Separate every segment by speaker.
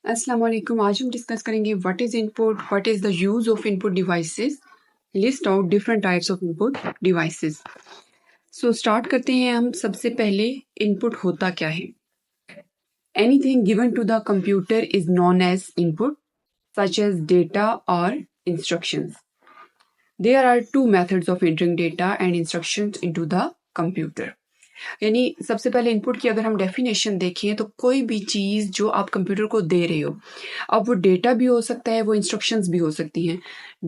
Speaker 1: अस्सलाम वालेकुम। आज हम डिस्कस करेंगे what is input, what is the use of input devices, list out different types of input devices. So start करते हैं हम। सबसे पहले इनपुट होता क्या है? Anything given to the computer is known as input such as data और instructions. There are two methods of entering data and instructions into the computer. यानी सबसे पहले इनपुट की अगर हम डेफिनेशन देखें तो कोई भी चीज़ जो आप कंप्यूटर को दे रहे हो, अब वो डेटा भी हो सकता है, वो इंस्ट्रक्शंस भी हो सकती हैं।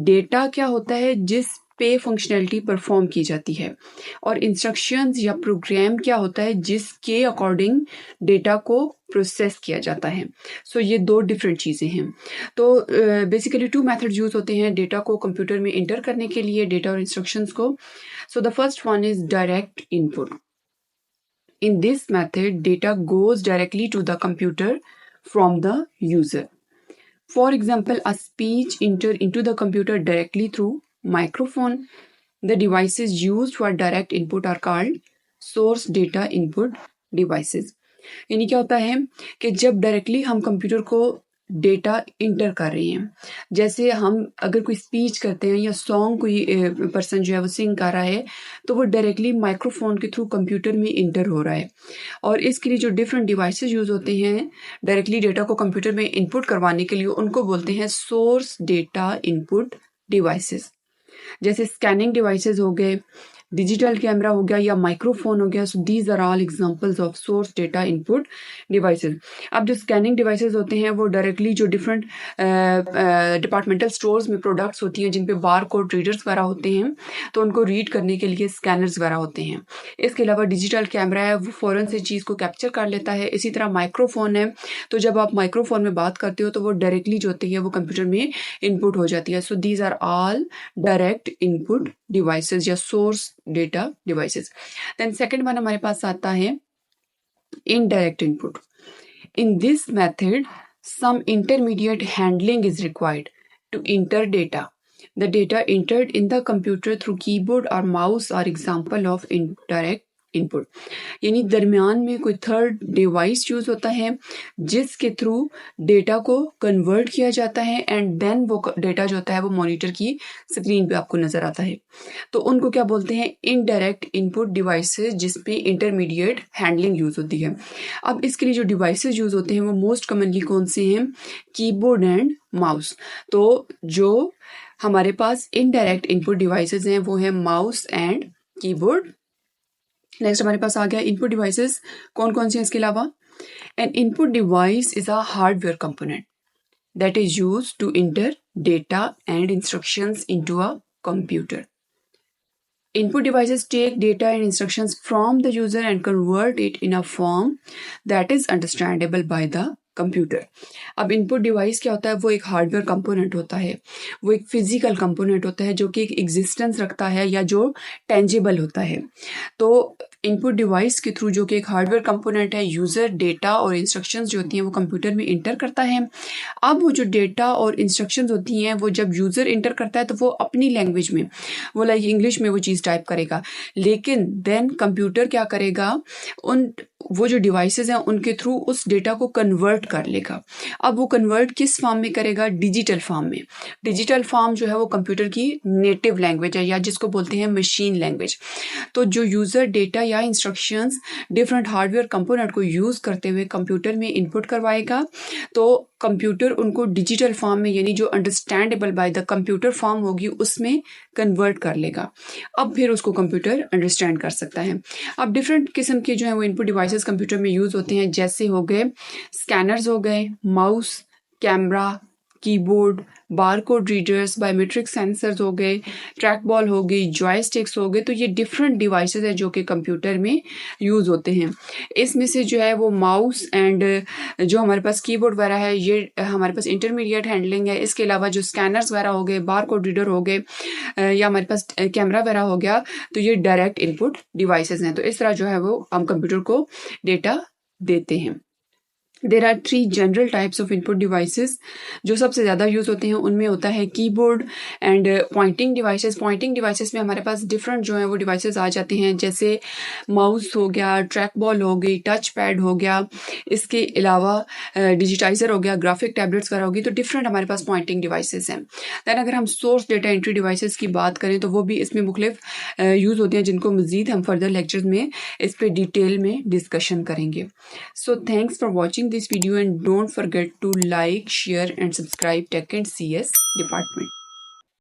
Speaker 1: डेटा क्या होता है? जिस पे फंक्शनैलिटी परफॉर्म की जाती है, और इंस्ट्रक्शंस या प्रोग्राम क्या होता है? जिसके अकॉर्डिंग डेटा को प्रोसेस किया जाता है। सो ये दो डिफरेंट चीज़ें हैं। तो बेसिकली टू मेथड यूज होते हैं डेटा को कंप्यूटर में इंटर करने के लिए, डेटा और इंस्ट्रक्शंस को। So the first one is direct input. In this method, data goes directly to the computer from the user. For example, a speech entered into the computer directly through microphone. The devices used for direct input are called source data input devices. यानी क्या होता है कि जब directly हम computer को data inter कर रहे हैं, जैसे हम अगर कोई स्पीच करते हैं या सॉन्ग कोई पर्सन जो है वो सिंग कर रहा है, तो वो डायरेक्टली माइक्रोफोन के थ्रू कंप्यूटर में इंटर हो रहा है। और इसके लिए जो डिफरेंट डिवाइसेस यूज़ होते हैं डायरेक्टली डेटा को कंप्यूटर में इनपुट करवाने के लिए, उनको बोलते हैं सोर्स डेटा इनपुट डिवाइसेस। जैसे स्कैनिंग डिवाइसेस हो गए, डिजिटल कैमरा हो गया या माइक्रोफोन हो गया। So these are all examples of source data input devices. अब जो स्कैनिंग डिवाइसेस होते हैं वो डायरेक्टली जो डिफरेंट डिपार्टमेंटल स्टोर्स में प्रोडक्ट्स होती हैं जिन पे बार कोड रीडर्स वगैरह होते हैं, तो उनको रीड करने के लिए स्कैनर्स वगैरह होते हैं। इसके अलावा डिजिटल कैमरा है, वो फ़ौरन से चीज़ को कैप्चर कर लेता है। इसी तरह माइक्रोफोन है, तो जब आप माइक्रोफोन में बात करते हो तो वो डायरेक्टली जो होती है वो कंप्यूटर में इनपुट हो जाती है। So these are all direct input devices या source data devices. Then second one हमारे पास आता है indirect input. In this method some intermediate handling is required to enter data. The data entered in the computer through keyboard or mouse are example of indirect input. यानी दरमियान में कोई third device use होता है जिसके through data को convert किया जाता है, एंड देन वो डेटा जो होता है वो मॉनिटर की स्क्रीन पे आपको नजर आता है। तो उनको क्या बोलते हैं? इनडायरेक्ट इनपुट डिवाइसेस, जिसपे इंटरमीडिएट हैंडलिंग यूज होती है। अब इसके लिए जो डिवाइसेस यूज होते हैं वो मोस्ट कॉमनली कौन से हैं? Keyboard and mouse. तो जो हमारे पास इनडायरेक्ट इनपुट डिवाइसेस हैं वो है माउस एंड कीबोर्ड। नेक्स्ट हमारे पास आ गया इनपुट डिवाइसेस। कौन कौन से हैं इसके अलावा? An input device is a hardware component that is used to enter data and instructions into a computer. Input devices take data and instructions from the user and convert it in a form that is understandable by the computer. अब input device क्या होता है? वो एक hardware component होता है, वो एक फिजिकल कंपोनेंट होता है जो कि एक एग्जिस्टेंस रखता है या जो टेंजिबल होता है। तो इनपुट डिवाइस के थ्रू, जो कि एक हार्डवेयर कंपोनेंट है, यूज़र डेटा और इंस्ट्रक्शंस जो होती हैं वो कंप्यूटर में इंटर करता है। अब वो जो डेटा और इंस्ट्रक्शंस होती हैं वो जब यूज़र इंटर करता है तो वो अपनी लैंग्वेज में, वो लाइक इंग्लिश में वो चीज़ टाइप करेगा, लेकिन देन कंप्यूटर क्या करेगा? वो जो डिवाइसेस हैं उनके थ्रू उस डेटा को कन्वर्ट कर लेगा। अब वो कन्वर्ट किस फॉर्म में करेगा? डिजिटल फॉर्म में। डिजिटल फॉर्म जो है वो कंप्यूटर की नेटिव लैंग्वेज है, या जिसको बोलते हैं मशीन लैंग्वेज। तो जो यूज़र डेटा या इंस्ट्रक्शंस डिफरेंट हार्डवेयर कंपोनेंट को यूज़ करते हुए कंप्यूटर में इनपुट करवाएगा, तो कंप्यूटर उनको डिजिटल फॉर्म में, यानी जो understandable by the computer form होगी, उसमें कन्वर्ट कर लेगा। अब फिर उसको कंप्यूटर अंडरस्टैंड कर सकता है। अब डिफरेंट किस्म के जो है वो इनपुट डिवाइसेस कंप्यूटर में यूज़ होते हैं, जैसे हो गए स्कैनर्स, हो गए mouse, camera, keyboard, barcode readers, biometric sensors हो गए, ट्रैक बॉल हो गई, जॉयस्टिक्स हो गए। तो ये डिफरेंट डिवाइसेस हैं जो कि कंप्यूटर में यूज़ होते हैं। इसमें से जो है वो माउस एंड जो हमारे पास कीबोर्ड वगैरह है, ये हमारे पास इंटरमीडिएट हैंडलिंग है। इसके अलावा जो स्कैनर्स वगैरह हो गए, बारकोड रीडर हो गए, या हमारे पास कैमरा वगैरह हो गया, तो ये डायरेक्ट इनपुट डिवाइसेस हैं। तो इस तरह जो है वो हम कंप्यूटर को डेटा देते हैं। There are 3 general types of input devices. जो सबसे ज़्यादा यूज़ होते हैं उनमें होता है keyboard and pointing devices. Pointing devices में हमारे पास डिफरेंट जो हैं वो डिवाइसेस आ जाते हैं, जैसे माउस हो गया, ट्रैक बॉल हो गई, टच पैड हो गया, इसके अलावा डिजिटाइज़र हो गया, ग्राफिक टैबलेट्स वगैरह होगी। तो डिफरेंट हमारे पास पॉइंटिंग डिवाइसेस हैं। दैन अगर हम सोर्स डेटा एंट्री डिवाइसेस की बात करें तो वो भी इसमें मुख्तलिफ यूज़ होते हैं, जिनको मज़ीद हम फर्दर लेक्चर्स में इस पर डिटेल में डिस्कशन करेंगे। So thanks for watching this video and don't forget to like, share and subscribe Tech and CS department.